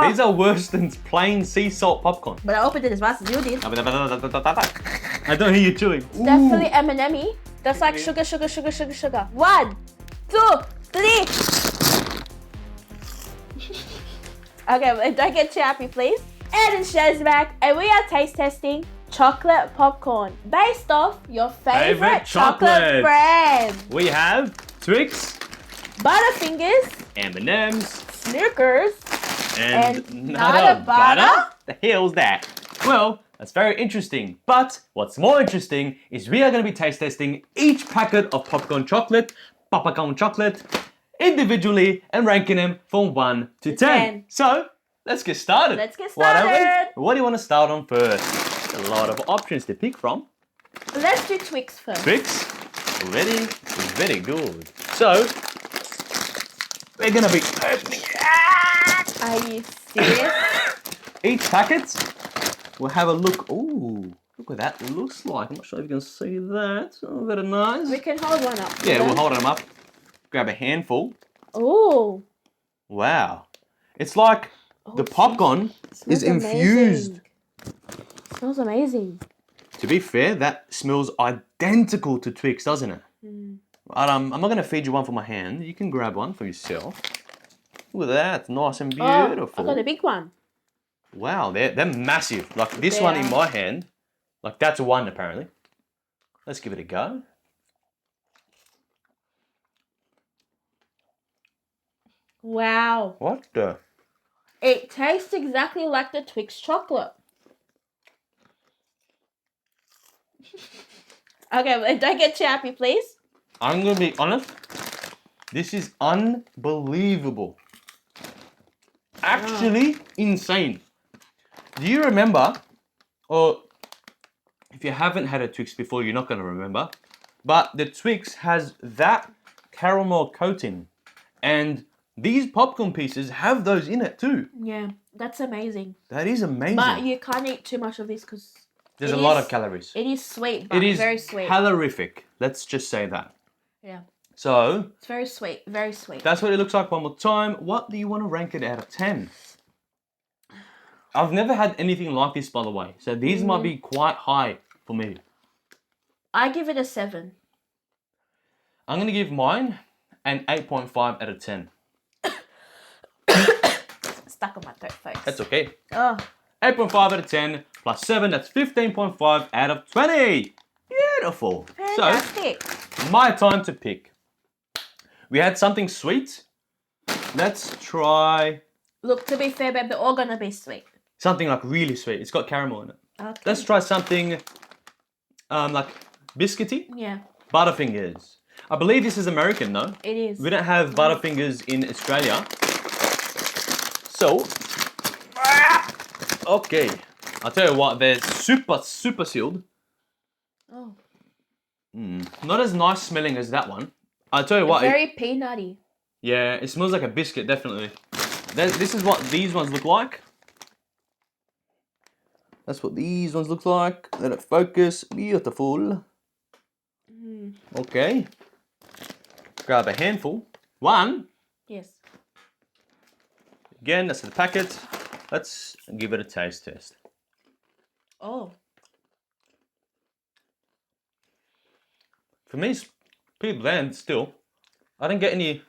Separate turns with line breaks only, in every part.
Oh.
These are worse than plain sea salt popcorn.
But I opened it as fast as you did.
I don't hear you chewing.
Definitely M&M-y. That's like sugar, sugar, sugar, sugar, sugar. 1, 2, 3. Okay, well, don't get too happy, please. Ed and Shaz back, and we are taste testing chocolate popcorn based off your favorite chocolate brand.
We have Twix,
Butterfingers,
M&M's,
Snickers,
and
Nutter Butter?
The hell's that? Well, that's very interesting. But what's more interesting is we are going to be taste testing each packet of popcorn chocolate, individually and ranking them from 1 to 10. So, let's get started.
Let's get started.
What do you want to start on first? A lot of options to pick from.
Let's do Twix first.
Twix, ready, very good. So, we're going to be opening
Are you serious?
each packet. We'll have a look. Ooh, look what that looks like. I'm not sure if you can see that. Oh, very nice.
We can hold one up.
Yeah, we'll hold them up. Grab a handful.
Oh.
Wow. It's like the popcorn is infused.
Smells amazing.
To be fair, that smells identical to Twix, doesn't it? But I'm not going to feed you one for my hand. You can grab one for yourself. Look at that. Nice and beautiful.
Oh, I got a big one.
Wow, they're massive. Like this
They
one
are.
in my hand, like that's one apparently. Let's give it a go.
Wow.
What the?
It tastes exactly like the Twix chocolate. Okay, well, don't get too happy, please.
I'm gonna be honest. This is unbelievable. Actually, insane. Do you remember, or if you haven't had a Twix before, you're not gonna remember, but the Twix has that caramel coating, and these popcorn pieces have those in it too.
Yeah, that's amazing.
That is amazing.
But you can't eat too much of this because
There's a lot of calories.
It is sweet, but
It is
very sweet.
calorific. Let's just say that.
Yeah,
So,
it's very sweet, very sweet.
that's what it looks like one more time. What do you want to rank it out of 10? I've never had anything like this, by the way. So these might be quite high for me.
I give it a 7.
I'm going to give mine an 8.5 out of 10.
Stuck on my throat, folks.
That's okay.
Oh,
8.5 out of 10 plus 7, that's 15.5 out of 20. Beautiful.
fantastic.
So, my time to pick. We had something sweet. Let's try
Look, to be fair, babe, they're all gonna be sweet.
something like really sweet. It's got caramel in it.
Okay.
Let's try something like biscuity.
Yeah,
Butterfingers. I believe this is American, though.
it is.
We don't have Butterfingers in Australia. So, okay. I'll tell you what, they're super sealed.
Oh,
Not as nice smelling as that one. I'll tell you what.
very peanutty.
Yeah, it smells like a biscuit, definitely. This is what these ones look like. That's what these ones look like. Let it focus. Beautiful. Okay. Grab a handful. One.
Yes.
Again, that's the packet. Let's give it a taste test.
Oh,
For me, it's pretty bland still. I didn't get any...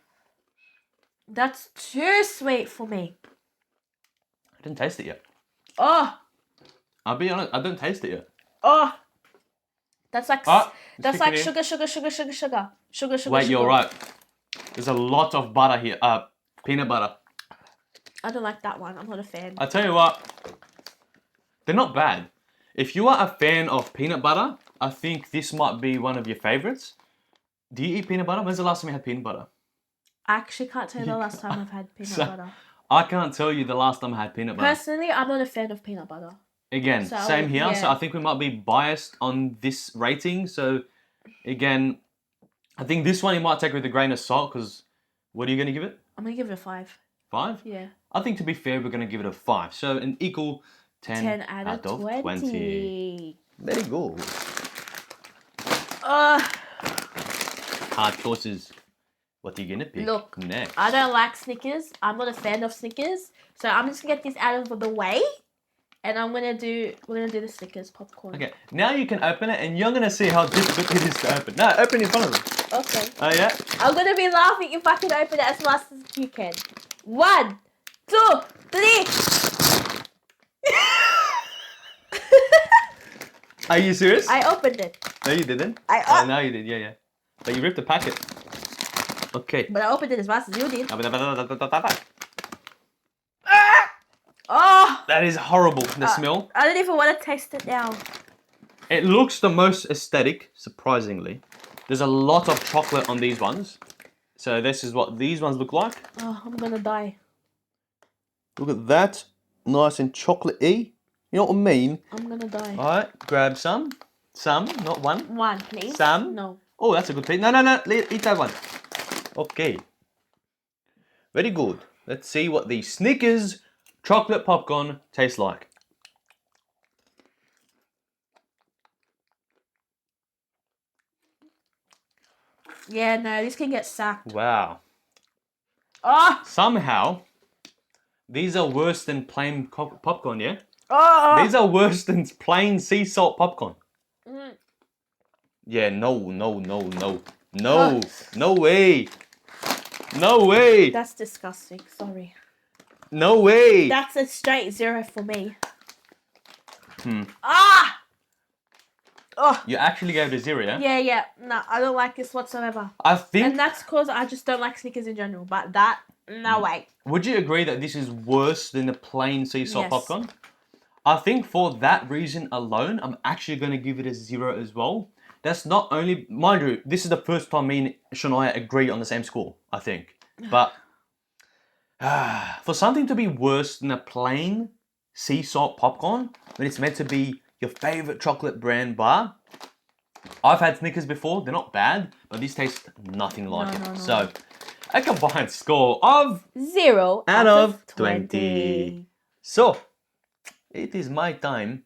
that's too sweet for me.
I didn't taste it yet.
Oh,
I'll be honest, I didn't taste it yet.
oh. That's like
Ah,
that's
it's
like
kicking in.
sugar.
Wait, you're right. There's a lot of butter here. Peanut butter.
I don't like that one. I'm not a fan.
I tell you what, they're not bad. If you are a fan of peanut butter, I think this might be one of your favorites. Do you eat peanut butter? When's the last time you had peanut butter?
I actually can't tell you the last time I've had peanut
So-
butter.
I can't tell you the last time I had peanut butter.
Personally, I'm not a fan of peanut butter.
Again,
So,
same here. So
yeah.
I think we might be biased on this rating. So again, I think this one you might take with a grain of salt because what are you going to give it?
I'm gonna give it a 5.
5?
Yeah.
I think to be fair, we're going to give it a 5. So an equal 10,
10 out of 20.
Very good.
Uh,
Hard choices. What are you gonna pick
Look,
next?
I don't like Snickers. I'm not a fan of Snickers. So I'm just gonna get this out of the way. And we're gonna do the Snickers popcorn.
Okay, now you can open it and you're gonna see how difficult it is to open. No, open in front of them.
Okay.
Oh yeah?
I'm gonna be laughing if I can open it as fast as you can. 1, 2, 3.
Are you serious?
I opened it.
No, you didn't.
I
no, you did. Yeah, yeah. But you ripped the packet. Okay.
But I opened it as fast as you did.
That
Oh!
is horrible. The smell.
I don't even want to taste it now.
It looks the most aesthetic, surprisingly. There's a lot of chocolate on these ones. So this is what these ones look like.
Oh, I'm gonna die.
Look at that. Nice and chocolatey. You know what I mean?
I'm gonna die.
Alright, grab some. Some, not one.
1, please.
Some?
No.
Oh, that's a good taste. No. Eat that one. Okay. Very good. Let's see what the Snickers chocolate popcorn tastes like.
Yeah, no, this can get sacked.
Wow.
Oh!
Somehow, these are worse than plain popcorn, yeah?
Oh!
These are worse than plain sea salt popcorn.
Mm.
Yeah, no. No way. No way.
That's disgusting. Sorry.
No way.
That's a straight 0 for me.
Hmm.
Ah! Oh!
You actually gave it a 0, yeah?
Yeah. No, I don't like this whatsoever.
I think...
And that's because I just don't like Snickers in general. But that, no way.
Would you agree that this is worse than the plain sea salt
Yes.
popcorn? I think for that reason alone, I'm actually going to give it a 0 as well. That's not only... Mind you, this is the first time me and Shania agree on the same score, I think. But for something to be worse than a plain sea salt popcorn, when it's meant to be your favorite chocolate brand bar, I've had Snickers before. They're not bad, but this tastes nothing like it.
No.
So, a combined score of
0
out
out
of 20. So, it is my time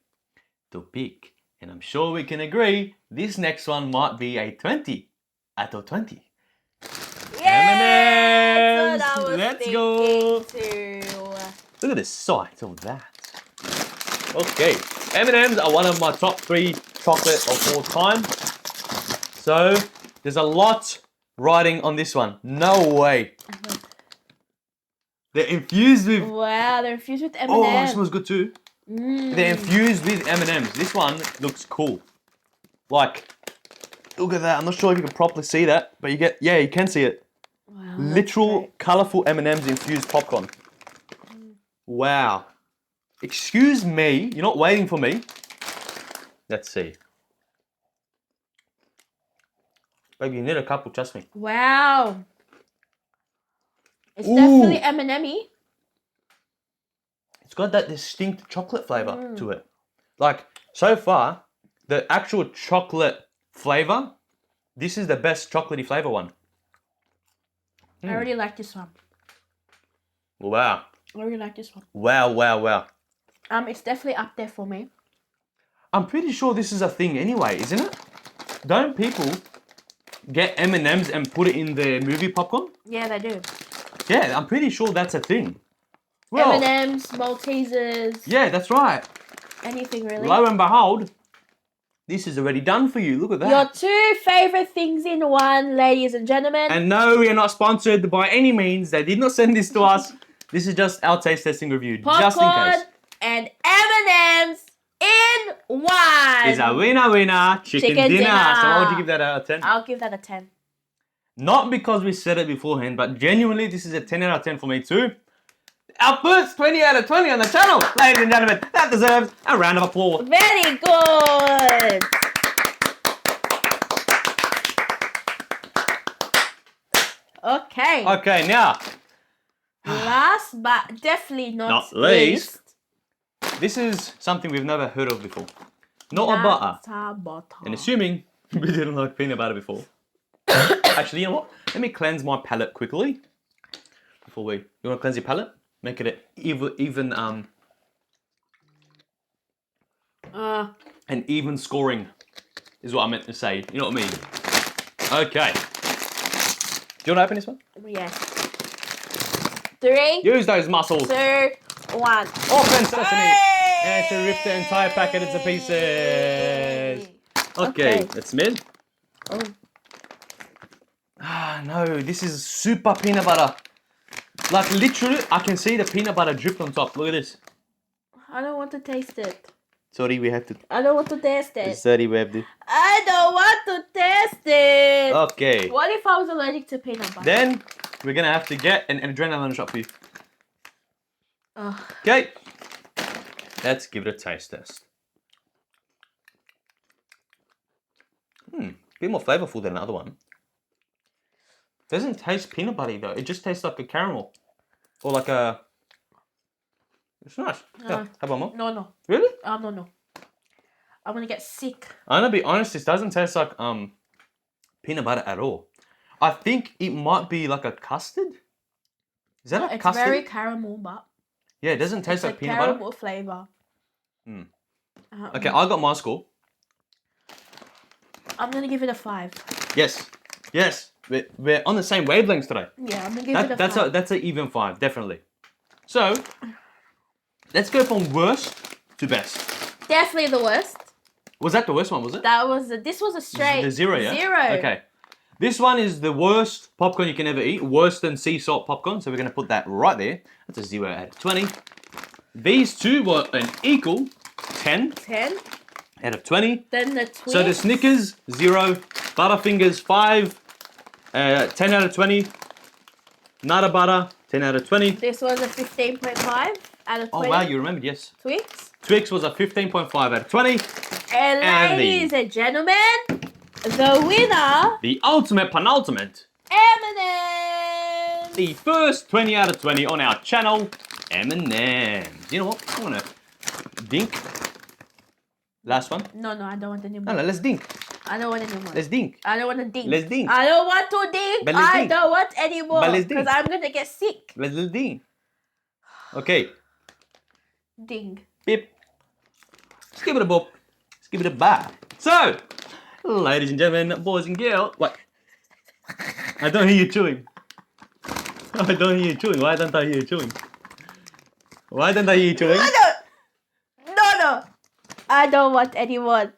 to pick. And I'm sure we can agree, this next one might be a 20 out of 20.
Yeah!
M&Ms!
That's what I was
Let's go!
thinking too.
Look at the sight of that. Okay, M&Ms are one of my top 3 chocolate of all time. So, there's a lot riding on this one. No way. They're infused with...
Wow, they're infused with M&M.
Oh, this smells good too. They're infused with M&Ms. This one looks cool. Like, look at that. I'm not sure if you can properly see that, but you get... Yeah, you can see it.
Wow, that's
Literal,
great.
colourful M&Ms infused popcorn. Wow. Excuse me. You're not waiting for me. Let's see. Baby, you need a couple, trust me.
Wow. It's
Ooh.
definitely M&M-y.
It's got that distinct chocolate flavour to it. Like, so far, the actual chocolate flavour, this is the best chocolatey flavour one.
I really like this one.
Wow.
I really like this one.
Wow.
It's definitely up there for me.
I'm pretty sure this is a thing anyway, isn't it? Don't people get M&Ms and put it in their movie popcorn?
Yeah, they do.
Yeah, I'm pretty sure that's a thing. Well,
M&M's, Maltesers,
yeah, that's right.
anything really.
Lo and behold, this is already done for you. Look at that.
Your 2 favourite things in one, ladies and gentlemen.
And no, we are not sponsored by any means. They did not send this to us. This is just our taste testing review, just in
Popcorn
case.
and M&M's in one.
It's a winner, chicken dinner. So what would you give that out of 10?
I'll give that a 10.
Not because we said it beforehand, but genuinely, this is a 10 out of 10 for me too. Our first 20 out of 20 on the channel, ladies and gentlemen. That deserves a round of applause.
Very good. Okay.
Okay, now,
Last but definitely not
least, this is something we've never heard of before. Not a butter.
Nata butter.
And assuming we didn't like peanut butter before. Actually, you know what? Let me cleanse my palate quickly. Before we... You want to cleanse your palate? Make it an even scoring is what I meant to say. You know what I mean? Okay. you want to open this one?
Yes. 3,
Use those muscles.
2, 1.
Open sesame. And to rip the entire packet into pieces. Okay, let's mid.
Oh.
Ah, no, this is super peanut butter. Like literally, I can see the peanut butter drip on top. Look at this.
I don't want to taste it.
Sorry, we have to.
I don't want to taste it.
Sorry, we have to.
I don't want to taste it.
Okay.
What if I was allergic to peanut butter?
Then we're gonna have to get an adrenaline shot for you.
Ugh.
Okay. Let's give it a taste test. A bit more flavorful than the other one. Doesn't taste peanut buttery though. It just tastes like a caramel. Or like a... It's nice. Yeah, have one more.
No.
Really?
No. I'm gonna get sick.
I'm gonna be honest, this doesn't taste like peanut butter at all. I think it might be like a custard. Is that a
It's
custard?
very caramel, but
Yeah, it doesn't taste
it's
like
a
peanut butter.
caramel flavor.
Okay, I got my score.
I'm gonna give it a 5.
Yes. We're on the same wavelengths today.
Yeah, I'm gonna give it a 5.
That's an even 5, definitely. So, let's go from worst to best.
Definitely the worst.
Was that the worst one, was it?
This was a straight
The 0, yeah?
0.
Okay. This one is the worst popcorn you can ever eat. Worse than sea salt popcorn. So we're going to put that right there. That's a 0 out of 20. These two were an equal 10
10.
out of 20.
Then the Twix.
So the Snickers, 0. Butterfingers, 5. 10 out of 20. Nutter Butter, 10 out of 20.
This was a 15.5 out of 20.
Oh wow, you remembered, yes.
Twix.
Twix was a 15.5 out of 20.
And ladies and gentlemen, the winner,
The ultimate penultimate.
M&M.
The first 20 out of 20 on our channel, M&M's. You know what? I'm gonna dink. Last one.
No, I don't want any
No,
more.
let's dink.
I don't want any more.
Let's dink.
I don't want to dink.
Let's dink.
I don't want to dink.
But let's
I
dink.
don't want any more.
But let's dink.
Because I'm going to get sick.
Let's dink. Okay.
Ding.
Beep. Let's give it a boop. Let's give it a bye. So, ladies and gentlemen, boys and girls. What? I don't hear you chewing. I don't hear you chewing. Why don't I hear you chewing? Why don't I hear you chewing?
No. I don't want any more.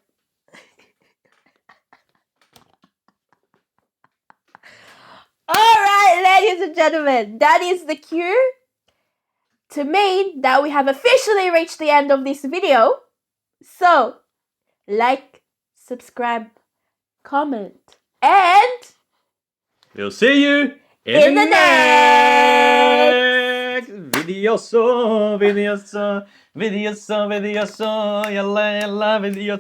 Alright, ladies and gentlemen, that is the cue to mean that we have officially reached the end of this video. So, like, subscribe, comment, and
We'll see you
in the next
video. Yalla, yalla, video.